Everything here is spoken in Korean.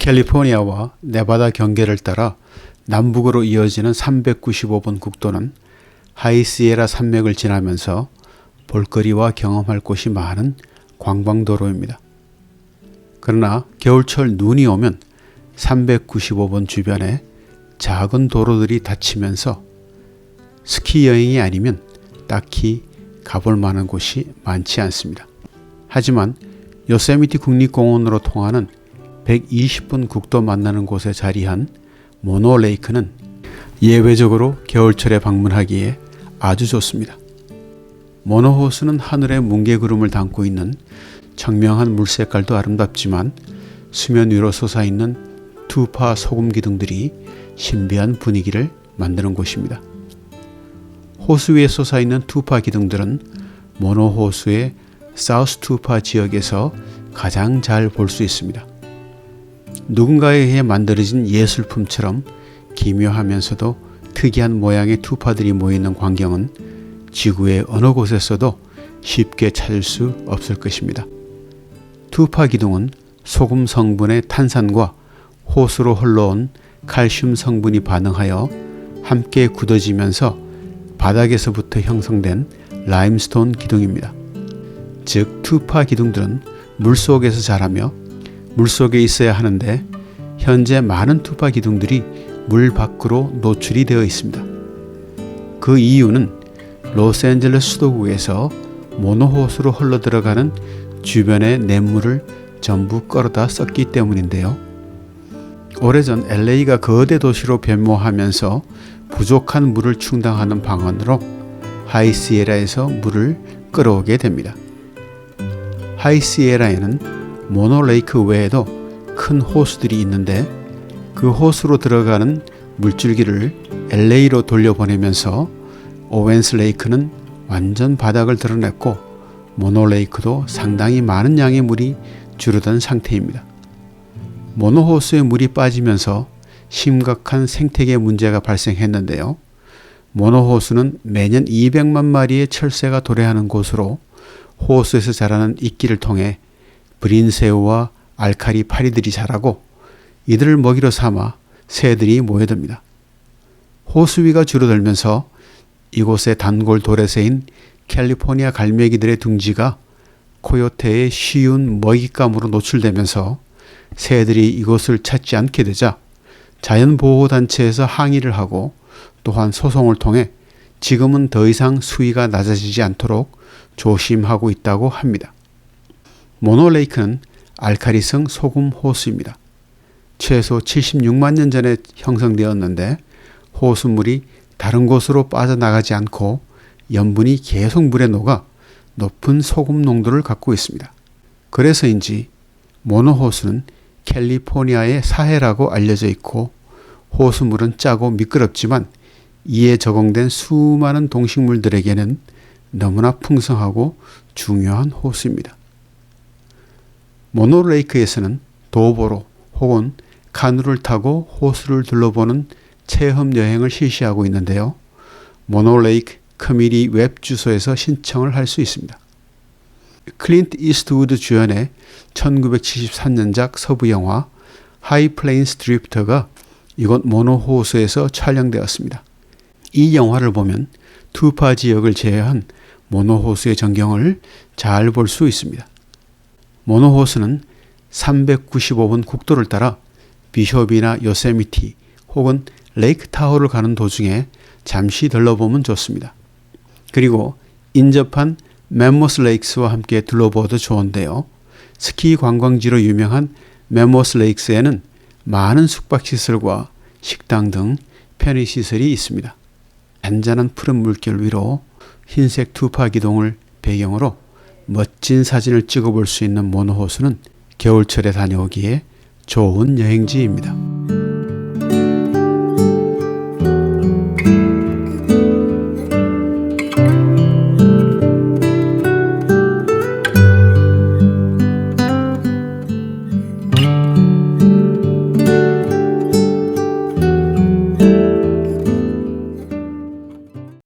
캘리포니아와 네바다 경계를 따라 남북으로 이어지는 395번 국도는 하이시에라 산맥을 지나면서 볼거리와 경험할 곳이 많은 관광도로입니다. 그러나 겨울철 눈이 오면 395번 주변에 작은 도로들이 닫히면서 스키 여행이 아니면 딱히 가볼 만한 곳이 많지 않습니다. 하지만 요세미티 국립공원으로 통하는 120분 국도 만나는 곳에 자리한 모노레이크는 예외적으로 겨울철에 방문하기에 아주 좋습니다. 모노호수는 하늘에 뭉게구름을 담고 있는 청명한 물 색깔도 아름답지만 수면 위로 솟아있는 투파 소금 기둥들이 신비한 분위기를 만드는 곳입니다. 호수 위에 솟아있는 투파 기둥들은 모노호수의 사우스 투파 지역에서 가장 잘 볼 수 있습니다. 누군가에 의해 만들어진 예술품처럼 기묘하면서도 특이한 모양의 투파들이 모이는 광경은 지구의 어느 곳에서도 쉽게 찾을 수 없을 것입니다. 투파 기둥은 소금 성분의 탄산과 호수로 흘러온 칼슘 성분이 반응하여 함께 굳어지면서 바닥에서부터 형성된 라임스톤 기둥입니다. 즉 투파 기둥들은 물속에서 자라며 물속에 있어야 하는데 현재 많은 투파 기둥들이 물 밖으로 노출이 되어 있습니다. 그 이유는 로스앤젤레스 수도국에서 모노호수로 흘러들어가는 주변의 냇물을 전부 끌어다 썼기 때문인데요. 오래전 LA가 거대 도시로 변모하면서 부족한 물을 충당하는 방안으로 하이시에라에서 물을 끌어오게 됩니다. 하이시에라에는 모노레이크 외에도 큰 호수들이 있는데 그 호수로 들어가는 물줄기를 LA로 돌려보내면서 오웬스 레이크는 완전 바닥을 드러냈고 모노레이크도 상당히 많은 양의 물이 줄어든 상태입니다. 모노호수에 물이 빠지면서 심각한 생태계 문제가 발생했는데요. 모노호수는 매년 200만 마리의 철새가 도래하는 곳으로 호수에서 자라는 이끼를 통해 브린새우와 알카리 파리들이 자라고 이들을 먹이로 삼아 새들이 모여듭니다. 호수 위가 줄어들면서 이곳의 단골 도래새인 캘리포니아 갈매기들의 둥지가 코요테의 쉬운 먹잇감으로 노출되면서 새들이 이곳을 찾지 않게 되자 자연보호단체에서 항의를 하고 또한 소송을 통해 지금은 더 이상 수위가 낮아지지 않도록 조심하고 있다고 합니다. 모노레이크는 알카리성 소금 호수입니다. 최소 76만 년 전에 형성되었는데 호수물이 다른 곳으로 빠져나가지 않고 염분이 계속 물에 녹아 높은 소금 농도를 갖고 있습니다. 그래서인지 모노호수는 캘리포니아의 사해라고 알려져 있고 호수물은 짜고 미끄럽지만 이에 적응된 수많은 동식물들에게는 너무나 풍성하고 중요한 호수입니다. 모노레이크에서는 도보로 혹은 카누를 타고 호수를 둘러보는 체험 여행을 실시하고 있는데요. 모노레이크 커뮤니티 웹 주소에서 신청을 할 수 있습니다. 클린트 이스트우드 주연의 1973년작 서부 영화 하이플레인스 드리프터가 이곳 모노호수에서 촬영되었습니다. 이 영화를 보면 투파 지역을 제외한 모노호수의 전경을 잘 볼 수 있습니다. 모노호수는 395번 국도를 따라 비숍이나 요세미티 혹은 레이크 타호를 가는 도중에 잠시 들러보면 좋습니다. 그리고 인접한 멤모스 레이크스와 함께 둘러보아도 좋은데요. 스키 관광지로 유명한 멤모스 레이크스에는 많은 숙박시설과 식당 등 편의시설이 있습니다. 잔잔한 푸른 물결 위로 흰색 투파 기둥을 배경으로 멋진 사진을 찍어볼 수 있는 모노호수는 겨울철에 다녀오기에 좋은 여행지입니다.